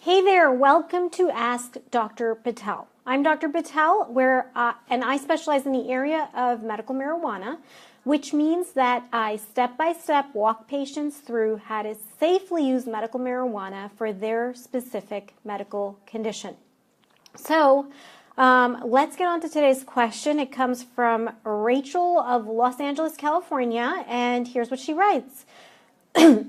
Hey there, welcome to Ask Dr. Patel. I'm Dr. Patel, and I specialize in the area of medical marijuana, which means that I step-by-step walk patients through how to safely use medical marijuana for their specific medical condition. So let's get on to today's question. It comes from Rachel of Los Angeles, California, and here's what she writes.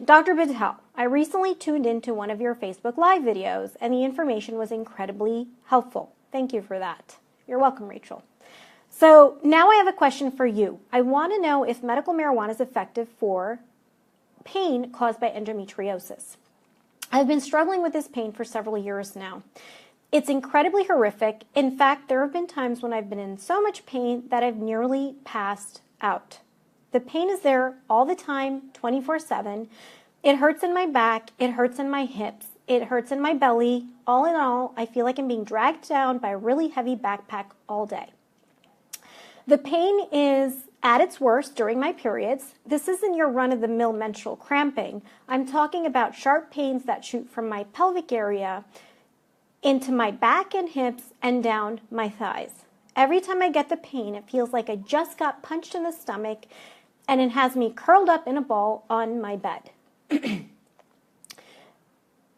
Dr. Patel, I recently tuned into one of your Facebook Live videos, and the information was incredibly helpful. Thank you for that. You're welcome, Rachel. So now I have a question for you. I want to know if medical marijuana is effective for pain caused by endometriosis. I've been struggling with this pain for several years now. It's incredibly horrific. In fact, there have been times when I've been in so much pain that I've nearly passed out. The pain is there all the time, 24/7. It hurts in my back. It hurts in my hips. It hurts in my belly. All in all, I feel like I'm being dragged down by a really heavy backpack all day. The pain is at its worst during my periods. This isn't your run-of-the-mill menstrual cramping. I'm talking about sharp pains that shoot from my pelvic area into my back and hips and down my thighs. Every time I get the pain, it feels like I just got punched in the stomach, and it has me curled up in a ball on my bed.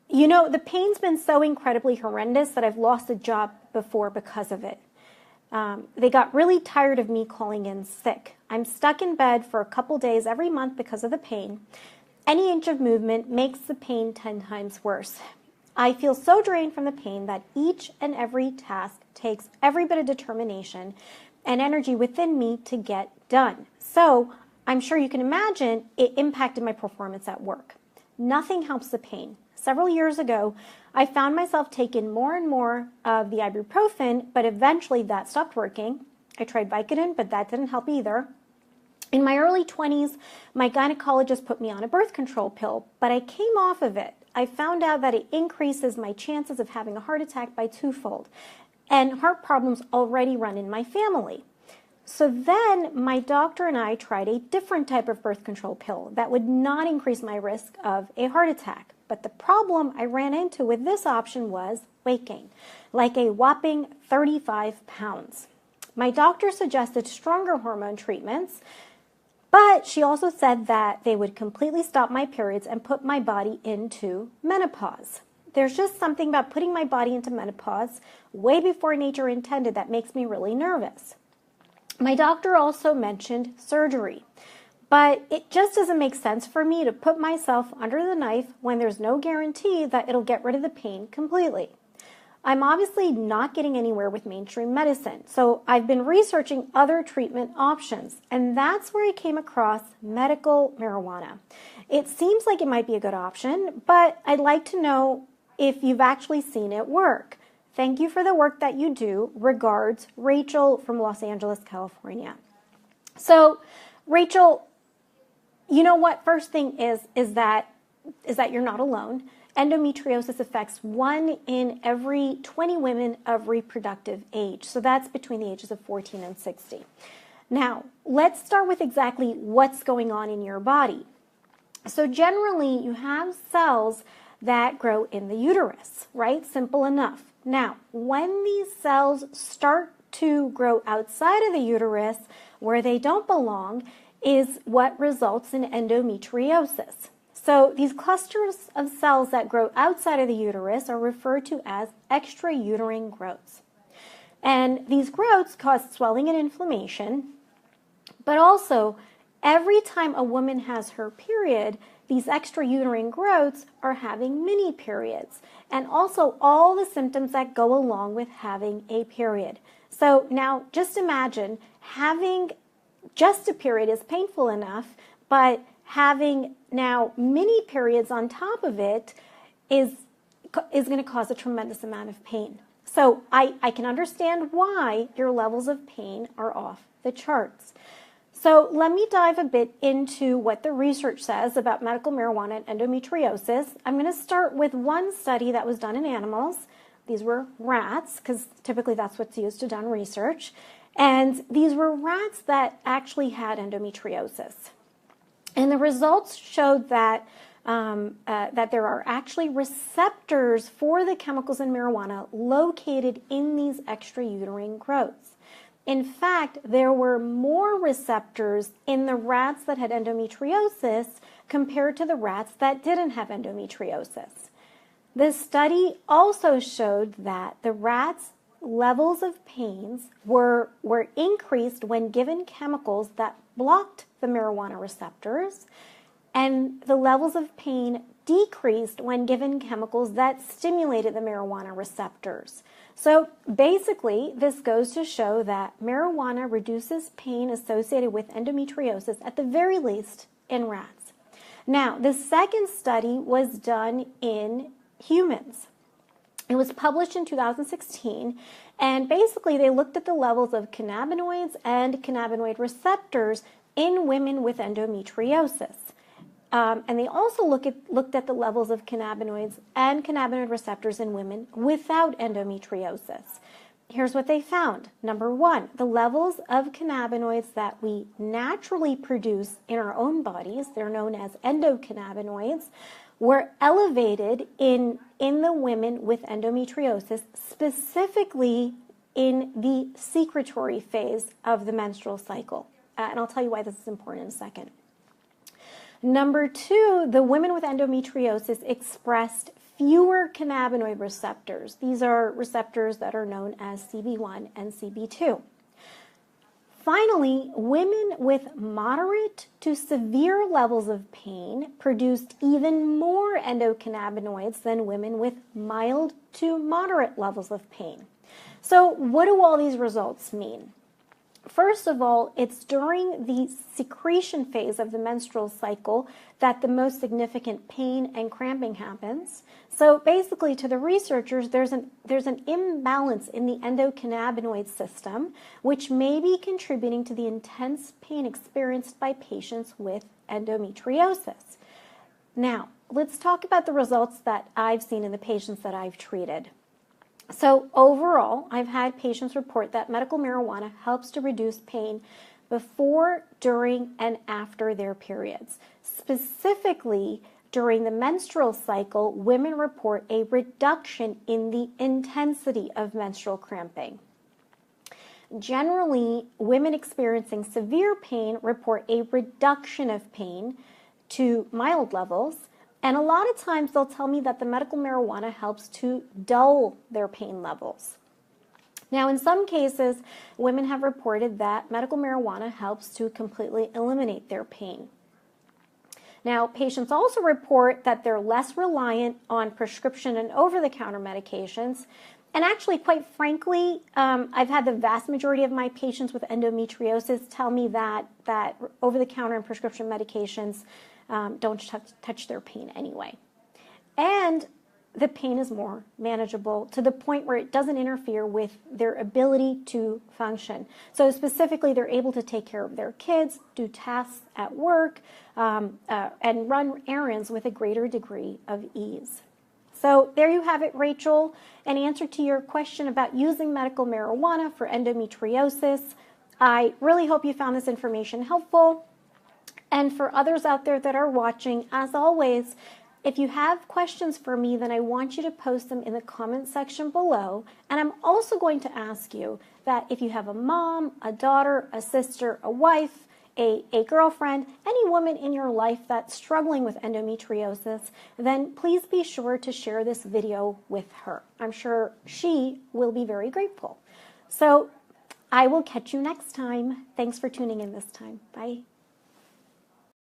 You know, the pain's been so incredibly horrendous that I've lost a job before because of it. They got really tired of me calling in sick. I'm stuck in bed for a couple days every month because of the pain. Any inch of movement makes the pain 10 times worse. I feel so drained from the pain that each and every task takes every bit of determination and energy within me to get done. So I'm sure you can imagine it impacted my performance at work. Nothing helps the pain. Several years ago, I found myself taking more and more of the ibuprofen, but eventually that stopped working. I tried Vicodin, but that didn't help either. In my early 20s, my gynecologist put me on a birth control pill, but I came off of it. I found out that it increases my chances of having a heart attack by twofold, and heart problems already run in my family. So then my doctor and I tried a different type of birth control pill that would not increase my risk of a heart attack. But the problem I ran into with this option was weight gain, like a whopping 35 pounds. My doctor suggested stronger hormone treatments, but she also said that they would completely stop my periods and put my body into menopause. There's just something about putting my body into menopause way before nature intended that makes me really nervous. My doctor also mentioned surgery, but it just doesn't make sense for me to put myself under the knife when there's no guarantee that it'll get rid of the pain completely. I'm obviously not getting anywhere with mainstream medicine, so I've been researching other treatment options, and that's where I came across medical marijuana. It seems like it might be a good option, but I'd like to know if you've actually seen it work. Thank you for the work that you do. Regards, Rachel from Los Angeles, California. So, Rachel, you know what? First thing is that you're not alone. Endometriosis affects 1 in every 20 women of reproductive age. So that's between the ages of 14 and 60. Now, let's start with exactly what's going on in your body. So generally, you have cells that grow in the uterus, right? Simple enough. Now, when these cells start to grow outside of the uterus, where they don't belong, is what results in endometriosis. So these clusters of cells that grow outside of the uterus are referred to as extrauterine growths. And these growths cause swelling and inflammation, but also every time a woman has her period, these extrauterine growths are having mini periods, and also all the symptoms that go along with having a period. So now just imagine having just a period is painful enough, but having now mini periods on top of it is going to cause a tremendous amount of pain. So I can understand why your levels of pain are off the charts. So let me dive a bit into what the research says about medical marijuana and endometriosis. I'm going to start with one study that was done in animals. These were rats, because typically that's what's used to done research. And these were rats that actually had endometriosis. And the results showed that that there are actually receptors for the chemicals in marijuana located in these extrauterine growths. In fact, there were more receptors in the rats that had endometriosis compared to the rats that didn't have endometriosis. The study also showed that the rats' levels of pains were increased when given chemicals that blocked the marijuana receptors, and the levels of pain decreased when given chemicals that stimulated the marijuana receptors. So basically, this goes to show that marijuana reduces pain associated with endometriosis, at the very least, in rats. Now, the second study was done in humans. It was published in 2016, and basically they looked at the levels of cannabinoids and cannabinoid receptors in women with endometriosis. And they also looked at the levels of cannabinoids and cannabinoid receptors in women without endometriosis. Here's what they found. Number one, the levels of cannabinoids that we naturally produce in our own bodies, they're known as endocannabinoids, were elevated in the women with endometriosis, specifically in the secretory phase of the menstrual cycle. And I'll tell you why this is important in a second. Number two, the women with endometriosis expressed fewer cannabinoid receptors. These are receptors that are known as CB1 and CB2. Finally, women with moderate to severe levels of pain produced even more endocannabinoids than women with mild to moderate levels of pain. So what do all these results mean? First of all, it's during the secretion phase of the menstrual cycle that the most significant pain and cramping happens. So basically, to the researchers, there's an imbalance in the endocannabinoid system, which may be contributing to the intense pain experienced by patients with endometriosis. Now, let's talk about the results that I've seen in the patients that I've treated. So overall, I've had patients report that medical marijuana helps to reduce pain before, during, and after their periods. Specifically, during the menstrual cycle, women report a reduction in the intensity of menstrual cramping. Generally, women experiencing severe pain report a reduction of pain to mild levels. And a lot of times they'll tell me that the medical marijuana helps to dull their pain levels. Now, in some cases, women have reported that medical marijuana helps to completely eliminate their pain. Now, patients also report that they're less reliant on prescription and over-the-counter medications. And actually, quite frankly, I've had the vast majority of my patients with endometriosis tell me that over-the-counter and prescription medications don't touch their pain anyway. And the pain is more manageable to the point where it doesn't interfere with their ability to function. So specifically, they're able to take care of their kids, do tasks at work, and run errands with a greater degree of ease. So there you have it, Rachel. An answer to your question about using medical marijuana for endometriosis. I really hope you found this information helpful. And for others out there that are watching, as always, if you have questions for me, then I want you to post them in the comment section below. And I'm also going to ask you that if you have a mom, a daughter, a sister, a wife, a girlfriend, any woman in your life that's struggling with endometriosis, then please be sure to share this video with her. I'm sure she will be very grateful. So I will catch you next time. Thanks for tuning in this time. Bye.